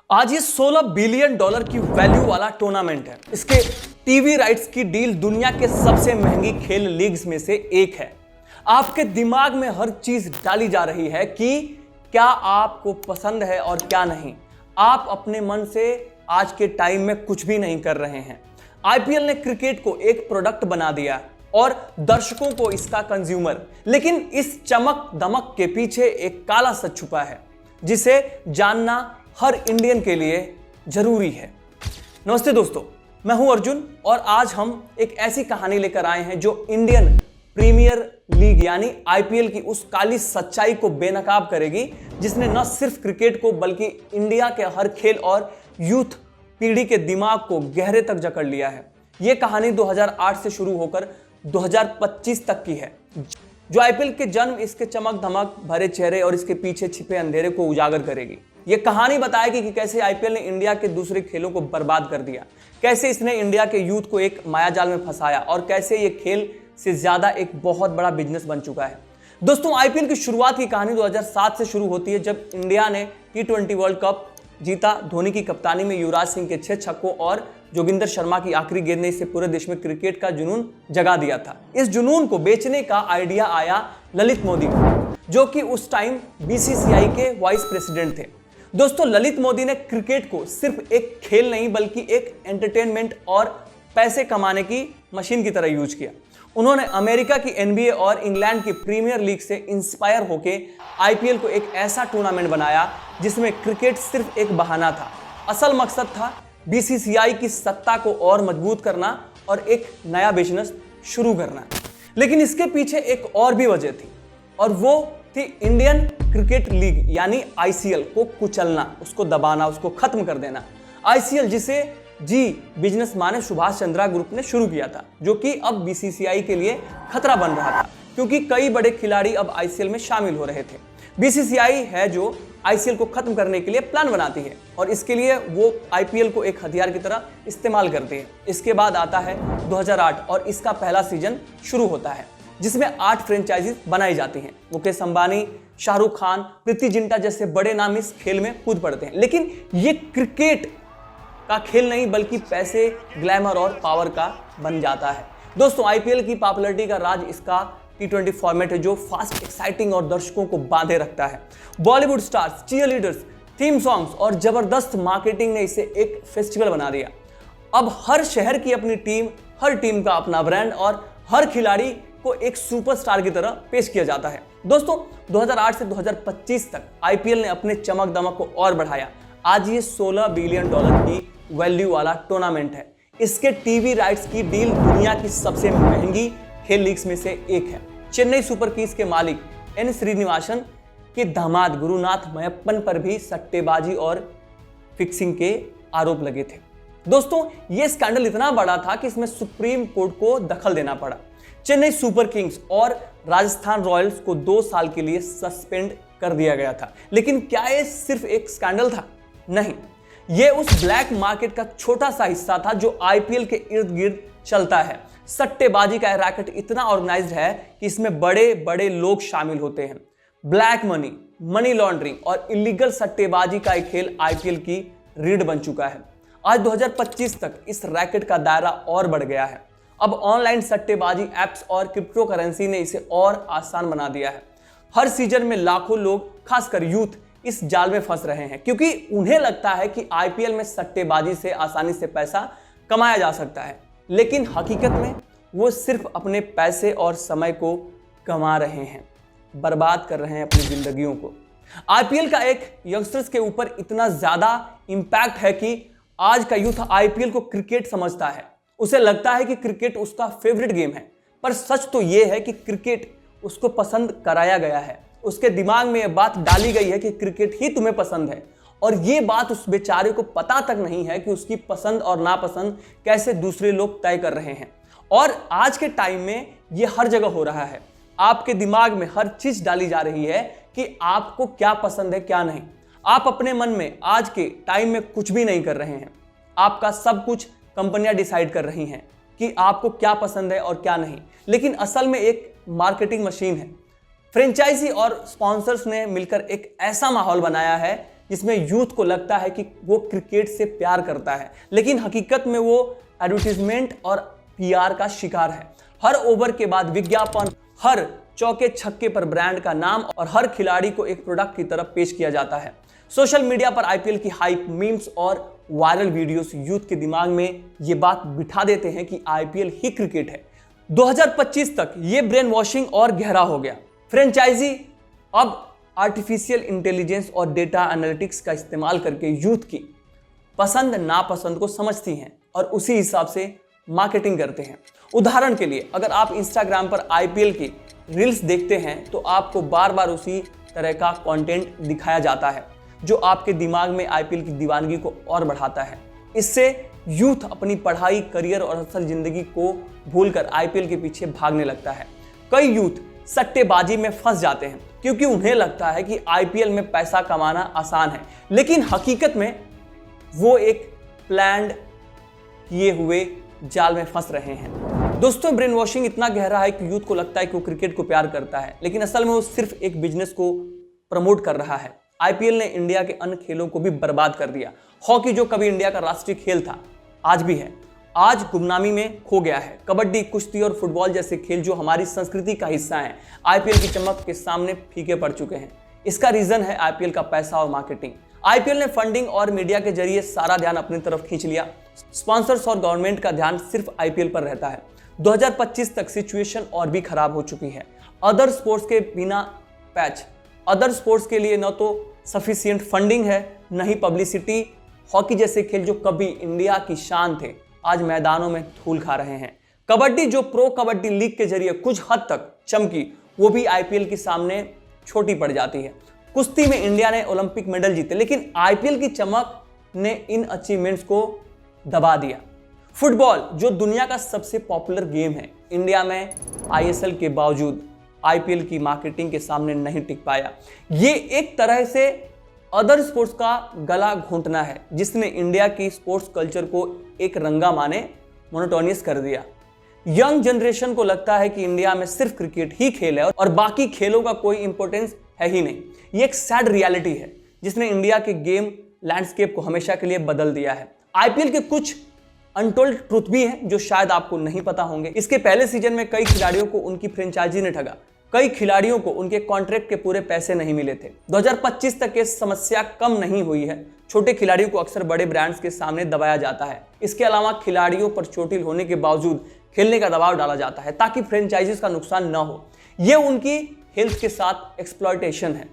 आज ये $16 बिलियन की वैल्यू वाला टूर्नामेंट है। इसके टीवी राइट्स की डील दुनिया के सबसे महंगी खेल लीग्स में से एक है। आपके दिमाग में हर चीज डाली जा रही है कि क्या आपको पसंद है और क्या नहीं। आप अपने मन से आज के टाइम में कुछ भी नहीं कर रहे हैं। आईपीएल ने क्रिकेट को एक प्रोडक्ट बना दिया और दर्शकों को इसका कंज्यूमर। लेकिन इस चमक दमक के पीछे एक काला सच छुपा है जिसे जानना हर इंडियन के लिए जरूरी है। नमस्ते दोस्तों, मैं हूं अर्जुन और आज हम एक ऐसी कहानी लेकर आए हैं जो इंडियन प्रीमियर लीग यानी आईपीएल की उस काली सच्चाई को बेनकाब करेगी जिसने न सिर्फ क्रिकेट को बल्कि इंडिया के हर खेल और यूथ पीढ़ी के दिमाग को गहरे तक जकड़ लिया है। यह कहानी 2008 से शुरू होकर 2025 तक की है, जो आईपीएल के जन्म, इसके चमक धमक भरे चेहरे और इसके पीछे छिपे अंधेरे को उजागर करेगी। यह कहानी बताएगी कि कैसे आईपीएल ने इंडिया के दूसरे खेलों को बर्बाद कर दिया, कैसे इसने इंडिया के यूथ को एक मायाजाल में फंसाया और कैसे यह खेल से ज्यादा एक बहुत बड़ा बिजनेस बन चुका है। दोस्तों, आईपीएल की शुरुआत की कहानी 2007 से शुरू होती है जब इंडिया ने T20 वर्ल्ड कप जीता। धोनी की कप्तानी में युवराज सिंह के 6 छक्कों और जोगिंदर शर्मा की आखिरी गेंद ने इससे पूरे देश में क्रिकेट का जुनून जगा दिया था। इस जुनून को बेचने का आइडिया आया ललित मोदी को, जो कि उस टाइम बीसीसीआई के वाइस प्रेसिडेंट थे। दोस्तों, ललित मोदी ने क्रिकेट को सिर्फ एक खेल नहीं बल्कि एक एंटरटेनमेंट और पैसे कमाने की मशीन की तरह यूज किया। उन्होंने अमेरिका की एनबीए और इंग्लैंड की प्रीमियर लीग से इंस्पायर होकर आईपीएल को एक ऐसा टूर्नामेंट बनाया जिसमें क्रिकेट सिर्फ एक बहाना था। असल मकसद था बीसीसीआई की सत्ता को और मजबूत करना और एक नया बिजनेस शुरू करना। लेकिन इसके पीछे एक और भी वजह थी और वो थी इंडियन क्रिकेट लीग यानी आईसीएल को कुचलना, उसको दबाना, उसको खत्म कर देना। आईसीएल जिसे बिजनेस माने सुभाष चंद्रा ग्रुप ने शुरू किया था, जो कि अब बीसीसीआई के लिए खतरा बन रहा था क्योंकि कई बड़े खिलाड़ी अब आईसीएल में शामिल हो रहे थे। बीसीसीआई है जो आईसीएल को खत्म करने के लिए प्लान बनाती है और इसके लिए वो आईपीएल को एक हथियार की तरह इस्तेमाल करती है। इसके बाद आता है 2008 और इसका पहला सीजन शुरू होता है जिसमें 8 फ्रेंचाइजीज बनाई जाती हैं। मुकेश अंबानी, शाहरुख खान, प्रीति जिंटा जैसे बड़े नाम इस खेल में कूद पड़ते हैं। लेकिन ये क्रिकेट का खेल नहीं बल्कि पैसे, ग्लैमर और पावर का बन जाता है। दोस्तों, आईपीएल की पॉपुलैरिटी का राज इसका T20 फॉर्मेट है जो फास्ट, एक्साइटिंग और दर्शकों को बांधे रखता है। Bollywood stars, cheerleaders, theme songs और जबरदस्त मार्केटिंग ने इसे एक फेस्टिवल बना दिया। अब हर शहर की अपनी टीम, हर टीम का अपना ब्रांड और हर खिलाड़ी को एक सुपरस्टार की तरह पेश किया जाता है। दोस्तों, 2008 से 2025 तक आईपीएल ने अपने चमक दमक को और बढ़ाया। आज ये $16 बिलियन की वैल्यू वाला टूर्नामेंट है। इसके टीवी राइट्स की डील दुनिया की सबसे महंगी खेल लीग्स में से एक है। चेन्नई सुपर किंग्स के मालिक एन श्रीनिवासन के दामाद गुरुनाथ मयप्पन पर भी सट्टेबाजी और फिक्सिंग के आरोप लगे थे। दोस्तों, यह स्कैंडल इतना बड़ा था कि इसमें सुप्रीम कोर्ट को दखल देना पड़ा। चेन्नई सुपर किंग्स और राजस्थान रॉयल्स को 2 साल के लिए सस्पेंड कर दिया गया था। लेकिन क्या यह सिर्फ एक स्कैंडल था? नहीं, यह उस ब्लैक मार्केट का छोटा सा हिस्सा था जो आईपीएल के इर्द गिर्द चलता है। सट्टेबाजी का रैकेट इतना ऑर्गेनाइज्ड है कि इसमें बड़े बड़े लोग शामिल होते हैं। ब्लैक मनी, मनी लॉन्ड्रिंग और इलीगल सट्टेबाजी का एक खेल आईपीएल की रीढ़ बन चुका है। आज 2025 तक इस रैकेट का दायरा और बढ़ गया है। अब ऑनलाइन सट्टेबाजी एप्स और क्रिप्टो करेंसी ने इसे और आसान बना दिया है। हर सीजन में लाखों लोग, खासकर यूथ, इस जाल में फंस रहे हैं क्योंकि उन्हें लगता है कि आईपीएल में सट्टेबाजी से आसानी से पैसा कमाया जा सकता है। लेकिन हकीकत में वो सिर्फ अपने पैसे और समय को कमा रहे हैं, बर्बाद कर रहे हैं अपनी जिंदगियों को। आईपीएल का एक यंगस्टर्स के ऊपर इतना ज्यादा इंपैक्ट है कि आज का यूथ आईपीएल को क्रिकेट समझता है। उसे लगता है कि क्रिकेट उसका फेवरेट गेम है, पर सच तो यह है कि क्रिकेट उसको पसंद कराया गया है। उसके दिमाग में यह बात डाली गई है कि क्रिकेट ही तुम्हें पसंद है और यह बात उस बेचारे को पता तक नहीं है कि उसकी पसंद और नापसंद कैसे दूसरे लोग तय कर रहे हैं। और आज के टाइम में यह हर जगह हो रहा है। आपके दिमाग में हर चीज डाली जा रही है कि आपको क्या पसंद है, क्या नहीं। आप अपने मन में आज के टाइम में कुछ भी नहीं कर रहे हैं। आपका सब कुछ कंपनियां डिसाइड कर रही हैं कि आपको क्या पसंद है और क्या नहीं। लेकिन असल में एक मार्केटिंग मशीन है। फ्रेंचाइजी और स्पॉन्सर्स ने मिलकर एक ऐसा माहौल बनाया है जिसमें यूथ को लगता है कि वो क्रिकेट से प्यार करता है, लेकिन हकीकत में वो एडवर्टीजमेंट और पीआर का शिकार है। हर ओवर के बाद विज्ञापन, हर चौके छक्के पर ब्रांड का नाम और हर खिलाड़ी को एक प्रोडक्ट की तरफ पेश किया जाता है। सोशल मीडिया पर आईपीएल की हाइप, मीम्स और वायरल वीडियोस यूथ के दिमाग में ये बात बिठा देते हैं कि आईपीएल ही क्रिकेट है। 2025 तक ये ब्रेन वॉशिंग और गहरा हो गया। फ्रेंचाइजी अब आर्टिफिशियल इंटेलिजेंस और डेटा एनालिटिक्स का इस्तेमाल करके यूथ की पसंद नापसंद को समझती हैं और उसी हिसाब से मार्केटिंग करते हैं। उदाहरण के लिए, अगर आप इंस्टाग्राम पर आईपीएल की रील्स देखते हैं तो आपको बार बार उसी तरह का कंटेंट दिखाया जाता है जो आपके दिमाग में आईपीएल की दीवानगी को और बढ़ाता है। इससे यूथ अपनी पढ़ाई, करियर और असल जिंदगी को भूलकर आईपीएल के पीछे भागने लगता है। कई यूथ सट्टेबाजी में फंस जाते हैं क्योंकि उन्हें लगता है कि आईपीएल में पैसा कमाना आसान है, लेकिन हकीकत में वो एक प्लान्ड किए हुए जाल में फंस रहे हैं। दोस्तों, ब्रेन वॉशिंग इतना गहरा है कि यूथ को लगता है कि वो क्रिकेट को प्यार करता है, लेकिन असल में वो सिर्फ एक बिजनेस को प्रमोट कर रहा है। आईपीएल ने इंडिया के अन्य खेलों को भी बर्बाद कर दिया। हॉकी, जो कभी इंडिया का राष्ट्रीय खेल था, आज भी है, आज गुमनामी में खो गया है। कबड्डी, कुश्ती और फुटबॉल जैसे खेल जो हमारी संस्कृति का हिस्सा हैं, आईपीएल की चमक के सामने फीके पड़ चुके हैं। इसका रीजन है आईपीएल का पैसा और मार्केटिंग। आईपीएल ने फंडिंग और मीडिया के जरिए सारा ध्यान अपनी तरफ खींच लिया। स्पॉन्सर्स और गवर्नमेंट का ध्यान सिर्फ आईपीएल पर रहता है। 2025 तक सिचुएशन और भी खराब हो चुकी है। अदर स्पोर्ट्स के बिना पैच, अदर स्पोर्ट्स के लिए न तो सफिशिएंट फंडिंग है, न ही पब्लिसिटी। हॉकी जैसे खेल जो कभी इंडिया की शान थे, आज मैदानों में धूल खा रहे हैं। कबड्डी, जो प्रो कबड्डी लीग के जरिए कुछ हद तक चमकी, वो भी आईपीएल के सामने छोटी पड़ जाती है। कुश्ती में इंडिया ने ओलंपिक मेडल जीते, लेकिन आईपीएल की चमक ने इन अचीवमेंट्स को दबा दिया। फुटबॉल, जो दुनिया का सबसे पॉपुलर गेम है, इंडिया में आईएसएल के बावजूद आईपीएल की मार्केटिंग के सामने नहीं टिक पाया। ये एक तरह से अदर स्पोर्ट्स का गला घोंटना है, जिसने इंडिया की स्पोर्ट्स कल्चर को एक रंगा माने मोनोटोनियस कर दिया। यंग जनरेशन को लगता है कि इंडिया में सिर्फ क्रिकेट ही खेल है और बाकी खेलों का कोई इंपॉर्टेंस है ही नहीं। ये एक सैड रियलिटी है जिसने इंडिया के गेम लैंडस्केप को हमेशा के लिए बदल दिया है। आईपीएल के कुछ अनटोल्ड ट्रुथ भी हैं जो शायद आपको नहीं पता होंगे। इसके पहले सीजन में कई खिलाड़ियों को उनकी फ्रेंचाइजी ने ठगा। कई खिलाड़ियों को उनके कॉन्ट्रैक्ट के पूरे पैसे नहीं मिले थे। 2025 तक ये समस्या कम नहीं हुई है। छोटे खिलाड़ियों को अक्सर बड़े ब्रांड्स के सामने दबाया जाता है। इसके अलावा खिलाड़ियों पर चोटिल होने के बावजूद खेलने का दबाव डाला जाता है ताकि फ्रेंचाइजीज का नुकसान न हो। ये उनकी हेल्थ के साथ एक्सप्लॉयटेशन है।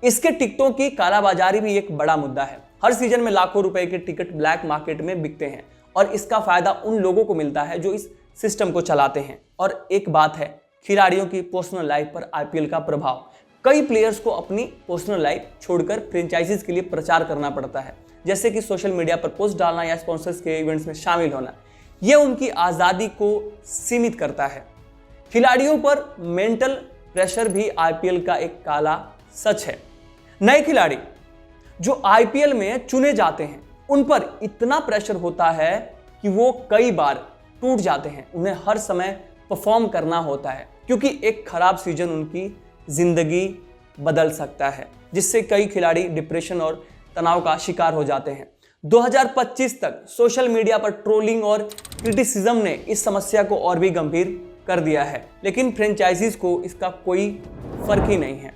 इसके टिकटों की कालाबाजारी भी एक बड़ा मुद्दा है। हर सीजन में लाखों रुपए के टिकट ब्लैक मार्केट में बिकते हैं और इसका फायदा उन लोगों को मिलता है जो इस सिस्टम को चलाते हैं। और एक बात है, खिलाड़ियों की पर्सनल लाइफ पर आईपीएल का प्रभाव। कई प्लेयर्स को अपनी पर्सनल लाइफ छोड़कर फ्रेंचाइजीज के लिए प्रचार करना पड़ता है, जैसे कि सोशल मीडिया पर पोस्ट डालना या स्पॉन्सर्स के इवेंट्स में शामिल होना। यह उनकी आज़ादी को सीमित करता है। खिलाड़ियों पर मेंटल प्रेशर भी आईपीएल का एक काला सच है। नए खिलाड़ी जो आईपीएल में चुने जाते हैं, उन पर इतना प्रेशर होता है कि वो कई बार टूट जाते हैं। उन्हें हर समय परफॉर्म करना होता है क्योंकि एक खराब सीजन उनकी जिंदगी बदल सकता है, जिससे कई खिलाड़ी डिप्रेशन और तनाव का शिकार हो जाते हैं। 2025 तक सोशल मीडिया पर ट्रोलिंग और क्रिटिसिज्म ने इस समस्या को और भी गंभीर कर दिया है, लेकिन फ्रेंचाइजीज को इसका कोई फर्क ही नहीं है।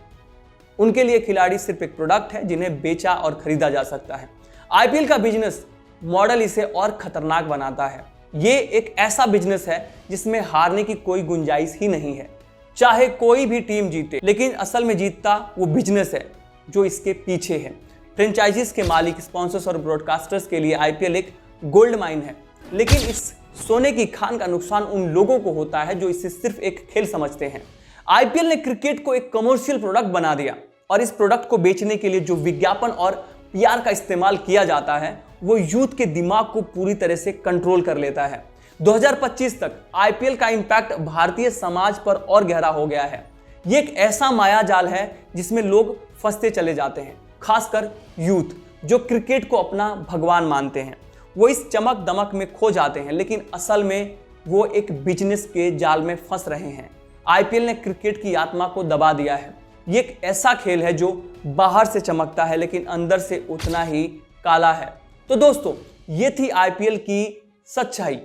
उनके लिए खिलाड़ी सिर्फ एक प्रोडक्ट है जिन्हें बेचा और खरीदा जा सकता है। आईपीएल का बिजनेस मॉडल इसे और खतरनाक बनाता है। ये एक ऐसा बिजनेस है जिसमें हारने की कोई गुंजाइश ही नहीं है, चाहे कोई भी टीम जीते। लेकिन असल में जीतता वो बिजनेस है जो इसके पीछे है। फ्रेंचाइजीज के मालिक, स्पॉन्सर्स और ब्रॉडकास्टर्स के लिए आईपीएल एक गोल्ड माइन है, लेकिन इस सोने की खान का नुकसान उन लोगों को होता है जो इसे सिर्फ एक खेल समझते हैं। आईपीएल ने क्रिकेट को एक कमर्शियल प्रोडक्ट बना दिया और इस प्रोडक्ट को बेचने के लिए जो विज्ञापन और पीआर का इस्तेमाल किया जाता है, वो यूथ के दिमाग को पूरी तरह से कंट्रोल कर लेता है। 2025 तक आईपीएल का इंपैक्ट भारतीय समाज पर और गहरा हो गया है। ये एक ऐसा माया जाल है जिसमें लोग फंसते चले जाते हैं, खासकर यूथ जो क्रिकेट को अपना भगवान मानते हैं। वो इस चमक दमक में खो जाते हैं, लेकिन असल में वो एक बिजनेस के जाल में फंस रहे हैं। आईपीएल ने क्रिकेट की आत्मा को दबा दिया है। ये एक ऐसा खेल है जो बाहर से चमकता है लेकिन अंदर से उतना ही काला है। तो दोस्तों, ये थी आईपीएल की सच्चाई।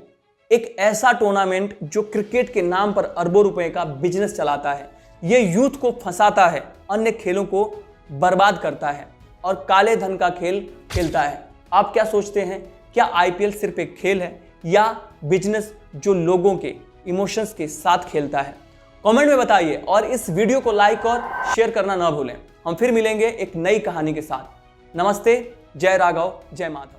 एक ऐसा टूर्नामेंट जो क्रिकेट के नाम पर अरबों रुपए का बिजनेस चलाता है, ये यूथ को फंसाता है, अन्य खेलों को बर्बाद करता है और काले धन का खेल खेलता है। आप क्या सोचते हैं? क्या आईपीएल सिर्फ एक खेल है या बिजनेस जो लोगों के इमोशंस के साथ खेलता है? कमेंट में बताइए और इस वीडियो को लाइक और शेयर करना ना भूलें। हम फिर मिलेंगे एक नई कहानी के साथ। नमस्ते, जय राघव, जय माधव।